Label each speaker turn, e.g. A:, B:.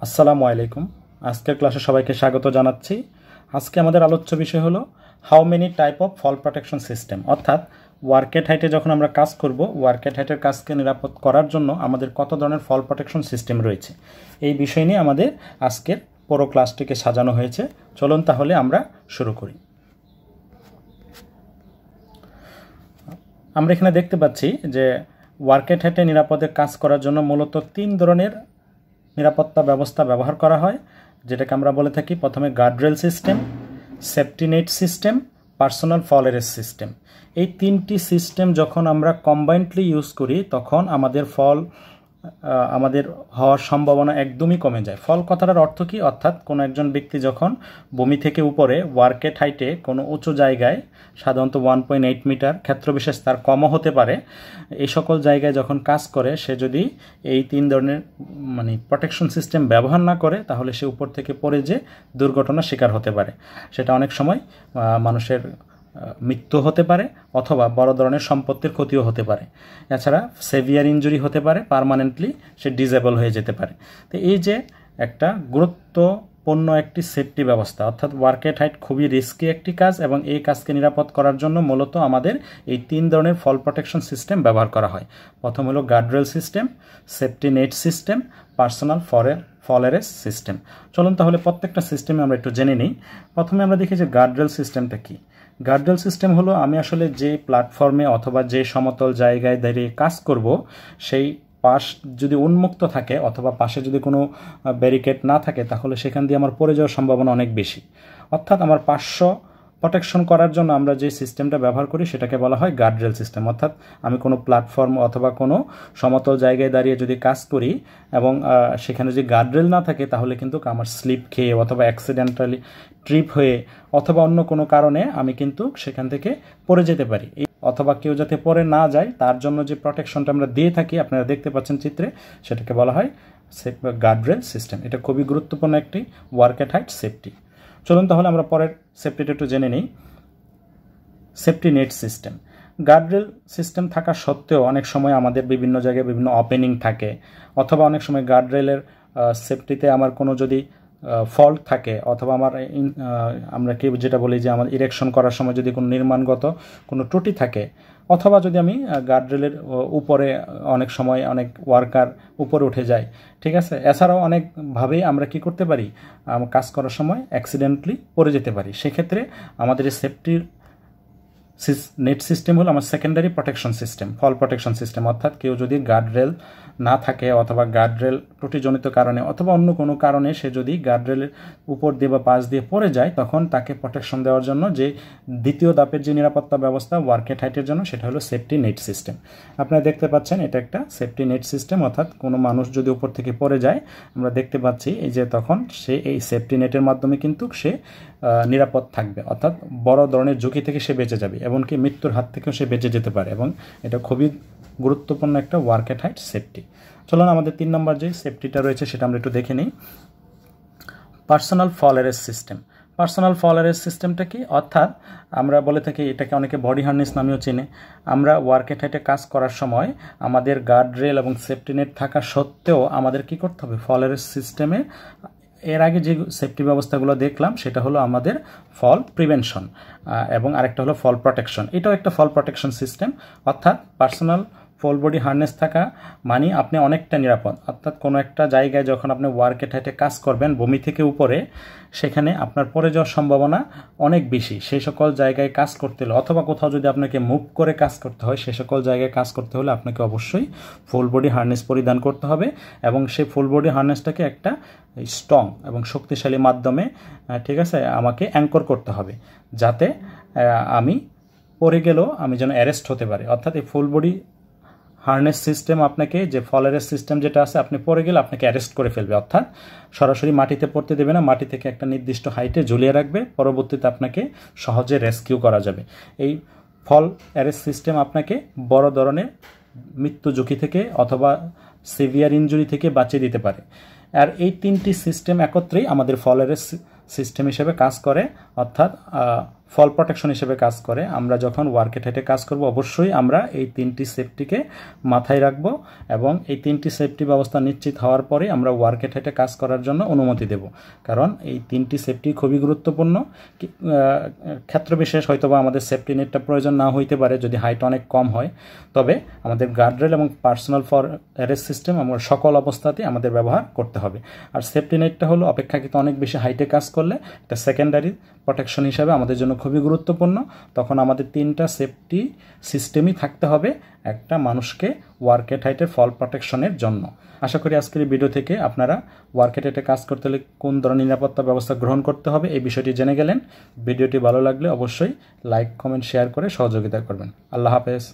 A: আসসালামু আলাইকুম। আজকের ক্লাসে সবাইকে স্বাগত জানাচ্ছি। আজকে আমাদের আলোচ্য বিষয় হলো how many type of fall protection system, অর্থাৎ ওয়ার্কেট হাইটে যখন আমরা কাজ করব, ওয়ার্কেট হাইটের কাজকে নিরাপদ করার জন্য আমাদের কত ধরনের ফল প্রোটেকশন সিস্টেম রয়েছে, এই বিষয় নিয়ে আমাদের আজকের পুরো ক্লাসটিকে সাজানো হয়েছে। চলুন তাহলে আমরা শুরু করি। আমরা এখানে দেখতে পাচ্ছি যে ওয়ার্কেট হাইটে নিরাপদে কাজ করার জন্য মূলত 3 ধরনের নিরাপত্তা ব্যবস্থা ব্যবহার করা হয়, যেটাকে আমরা বলে থাকি প্রথমে guardrail system, safety net system, personal fall arrest system. এই 3টি সিস্টেম যখন আমরা কম্বাইন্ডলি ইউজ করি তখন আমাদের হওয়ার সম্ভাবনা একদমই কমে যায়। ফল কথাটার অর্থ কি? অর্থাৎ কোনো একজন ব্যক্তি যখন ভূমি থেকে উপরে ওয়ার্কেট হাইটে কোনো উঁচু জায়গায়, সাধারণত 1.8 মিটার, ক্ষেত্রবিশেষ তার কমও হতে পারে, এই সকল জায়গায় যখন কাজ করে সে যদি এই 3 ধরনের প্রোটেকশন সিস্টেম ব্যবহার না করে তাহলে সে উপর থেকে পড়ে যে দুর্ঘটনার শিকার হতে পারে। সেটা অনেক সময় মানুষের মৃত্যু হতে পারে অথবা বড় ধরনের সম্পত্তির ক্ষতিও হতে পারে। এছাড়া সেভিয়ার ইনজুরি হতে পারে, পার্মানেন্টলি সে ডিসেবল হয়ে যেতে পারে। তো এই যে একটা গুরুত্বপূর্ণ একটি সেফটি ব্যবস্থা, অর্থাৎ ওয়ার্কেট হাইট খুবই রিস্কি একটি কাজ এবং এই কাজকে নিরাপদ করার জন্য মূলত আমাদের এই 3 ধরনের ফল প্রোটেকশন সিস্টেম ব্যবহার করা হয়। প্রথম হলো guardrail system, safety net system, personal fall arrest system. চলুন তাহলে প্রত্যেকটা সিস্টেমে আমরা একটু জেনে নিই। প্রথমে আমরা দেখি যে গার্ডরেল সিস্টেমটা কি। গার্ডরেল সিস্টেম হলো আমি আসলে যে প্ল্যাটফর্মে অথবা যে সমতল জায়গায় দাঁড়িয়ে কাজ করব সেই পাশ যদি উন্মুক্ত থাকে অথবা পাশে যদি কোনো ব্যারিকেড না থাকে তাহলে সেখান দিয়ে আমার পড়ে যাওয়ার সম্ভাবনা অনেক বেশি। অর্থাৎ আমার পার্শ্ব প্রোটেকশন করার জন্য আমরা যে সিস্টেমটা ব্যবহার করি সেটাকে বলা হয় গার্ডরেল সিস্টেম। অর্থাৎ আমি কোনো প্ল্যাটফর্ম অথবা কোনো সমতল জায়গায় দাঁড়িয়ে যদি কাজ করি এবং সেখানে যদি গার্ডরেল না থাকে তাহলে কিন্তু আমার স্লিপ খেয়ে অথবা অ্যাক্সিডেন্টালি ট্রিপ হয়ে অথবা অন্য কোনো কারণে আমি কিন্তু সেখান থেকে পড়ে যেতে পারি। অথবা কেউ যাতে পড়ে না যায় তার জন্য যে প্রোটেকশনটা আমরা দিয়ে থাকি, আপনারা দেখতে পাচ্ছেন চিত্রে, সেটাকে বলা হয় গার্ডরেল সিস্টেম। এটা খুবই গুরুত্বপূর্ণ একটি ওয়ার্কেট হাইট সেফটি। চলুন তাহলে আমরা পরের সেফটিটা একটু জেনে নিই। Safety net system. Guardrail system থাকা সত্ত্বেও অনেক সময় আমাদের বিভিন্ন জায়গায় বিভিন্ন ওপেনিং থাকে, অথবা অনেক সময় গার্ডরেলের সেফটিতে আমার কোনো যদি ফল্ট থাকে অথবা আমরা কি যেটা বলি যে আমার ইরেকশন করার সময় যদি কোনো নির্মাণগত কোনো ত্রুটি থাকে, অথবা যদি আমি গার্ডরেলের উপরে অনেক সময় অনেক ওয়ার্কার উপরে উঠে যায়, ঠিক আছে, এছাড়াও অনেকভাবেই আমরা কি করতে পারি, কাজ করার সময় অ্যাক্সিডেন্টলি পড়ে যেতে পারি। সেক্ষেত্রে আমাদের এই সেফটির নেট সিস্টেম হলো আমার সেকেন্ডারি প্রোটেকশন সিস্টেম, ফল প্রোটেকশন সিস্টেম। অর্থাৎ কেউ যদি গার্ডরেল না থাকে অথবা গার্ডরেল ত্রুটিজনিত কারণে অথবা অন্য কোনো কারণে সে যদি গার্ডরেলের উপর দিয়ে বা পাশ দিয়ে পড়ে যায় তখন তাকে প্রোটেকশন দেওয়ার জন্য যে দ্বিতীয় ধাপের যে নিরাপত্তা ব্যবস্থা ওয়ার্কেট হাইটের জন্য সেটা হলো সেফটি নেট সিস্টেম। আপনারা দেখতে পাচ্ছেন এটা একটা সেফটি নেট সিস্টেম। অর্থাৎ কোনো মানুষ যদি উপর থেকে পড়ে যায় আমরা দেখতে পাচ্ছি এই যে তখন সে এই সেফটি নেটের মাধ্যমে কিন্তু সে নিরাপদ থাকবে, অর্থাৎ বড় ধরনের ঝুঁকি থেকে সে বেঁচে যাবে, এমনকি মৃত্যুর হাত থেকেও সে বেঁচে যেতে পারে এবং এটা খুবই গুরুত্বপূর্ণ একটা ওয়ার্কেট হাইট সেফটি। চলুন আমাদের 3 নম্বর যে সেফটিটা রয়েছে সেটা আমরা একটু দেখে নিই। Personal fall arrest system. Personal fall arrest সিস্টেমটা কি? অর্থাৎ আমরা বলে থাকি, এটাকে অনেকে বডি হার্নেস নামেও চেনে। আমরা ওয়ার্কেট হাইটে কাজ করার সময় আমাদের গার্ডরেল এবং সেফটি নেট থাকা সত্ত্বেও আমাদের কি করতে হবে, ফল অ্যারেস্ট সিস্টেমে এর আগে যে সেফটি ব্যবস্থাগুলো দেখলাম সেটা হলো আমাদের ফল প্রিভেনশন এবং আরেকটা হলো ফল প্রোটেকশন। এটাও একটা ফল প্রোটেকশন সিস্টেম। অর্থাৎ পার্সোনাল ফুল বডি হার্নেস থাকা মানে আপনি অনেকটা নিরাপদ। অর্থাৎ কোনো একটা জায়গায় যখন আপনি ওয়ার্কেট হাইটে কাজ করবেন ভূমি থেকে উপরে, সেখানে আপনার পড়ে যাওয়ার সম্ভাবনা অনেক বেশি। সেই সকল জায়গায় কাজ করতে হলে অথবা কোথাও যদি আপনাকে মুভ করে কাজ করতে হয়, সেই সকল জায়গায় কাজ করতে হলে আপনাকে অবশ্যই ফুল বডি হার্নেস পরিধান করতে হবে এবং সেই ফুল বডি হার্নেসটাকে একটা স্ট্রং এবং শক্তিশালী মাধ্যমে, ঠিক আছে, আমাকে অ্যাঙ্কর করতে হবে যাতে আমি পড়ে গেলেও আমি যেন অ্যারেস্ট হতে পারি। অর্থাৎ এই ফুল বডি হার্নেস সিস্টেম আপনাকে, যে ফল অ্যারেস্ট সিস্টেম যেটা আছে, আপনি পড়ে গেলে আপনাকে অ্যারেস্ট করে ফেলবে, অর্থাৎ সরাসরি মাটিতে পড়তে দেবে না, মাটি থেকে একটা নির্দিষ্ট হাইটে ঝুলিয়ে রাখবে, পরবর্তীতে আপনাকে সহজে রেস্কিউ করা যাবে। এই ফল অ্যারেস্ট সিস্টেম আপনাকে বড় ধরনের মৃত্যু ঝুঁকি থেকে অথবা সিভিয়ার ইনজুরি থেকে বাঁচিয়ে দিতে পারে। আর এই 3টি সিস্টেম একত্রেই আমাদের ফল অ্যারেস্ট সিস্টেম হিসেবে কাজ করে। অর্থাৎ ফল প্রোটেকশন হিসেবে কাজ করে। আমরা যখন ওয়ার্কেট হাইটে কাজ করব অবশ্যই আমরা এই 3টি সেফটিকে মাথায় রাখব এবং এই 3টি সেফটি ব্যবস্থা নিশ্চিত হওয়ার পরে আমরা ওয়ার্কেট হাইটে কাজ করার জন্য অনুমতি দেব, কারণ এই 3টি সেফটি খুবই গুরুত্বপূর্ণ। ক্ষেত্র বিশেষ হয়তোবা আমাদের সেফটি নেটটা প্রয়োজন না হইতে পারে যদি হাইট অনেক কম হয়, তবে আমাদের গার্ডরেল এবং পার্সোনাল ফরেস্ট সিস্টেম আমরা সকল অবস্থাতেই আমাদের ব্যবহার করতে হবে। আর সেফটি নেটটা হলো অপেক্ষাকৃত অনেক বেশি হাইটে কাজ করলে একটা সেকেন্ডারি প্রোটেকশন হিসাবে আমাদের জন্য খুবই গুরুত্বপূর্ণ। তখন আমাদের 3টা সেফটি সিস্টেমই থাকতে হবে একটা মানুষকে ওয়ার্কেট হাইটের ফল প্রোটেকশনের জন্য। আশা করি আজকের এই ভিডিও থেকে আপনারা ওয়ার্কেট হাইটে কাজ করতে হলে কোন ধরনের নিরাপত্তা ব্যবস্থা গ্রহণ করতে হবে এই বিষয়টি জেনে গেলেন। ভিডিওটি ভালো লাগলে অবশ্যই লাইক, কমেন্ট, শেয়ার করে সহযোগিতা করবেন। আল্লাহ হাফেজ।